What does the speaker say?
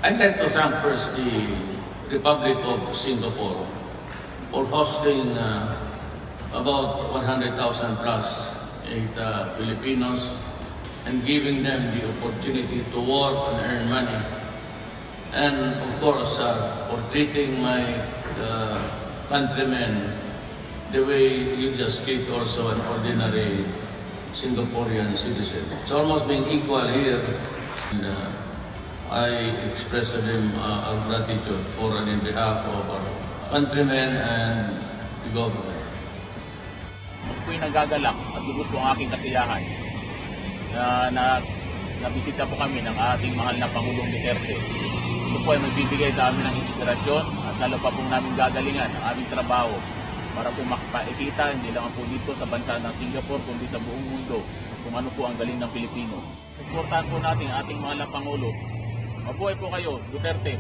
I'd like to thank first the Republic of Singapore for hosting about 100,000 plus Filipinos and giving them the opportunity to work and earn money. And of course, for treating my countrymen the way you just treat also an ordinary Singaporean citizen. It's almost being equal here. And I express to them our gratitude for and in behalf of our countrymen and the government. Ako'y nagagalak at lubos po ang aking kasiyahan na nabisita po kami ng ating mahal na Pangulong Duterte. Ito po ay magbibigay sa amin ng inspirasyon at lalo pa pong namin gagalingan ang aming trabaho para po makapakita hindi lang po dito sa bansa ng Singapore kundi sa buong mundo kung ano po ang galing ng Pilipino. Suportahan po natin ang ating mahal na Pangulo. Mabuhay po kayo, Duterte!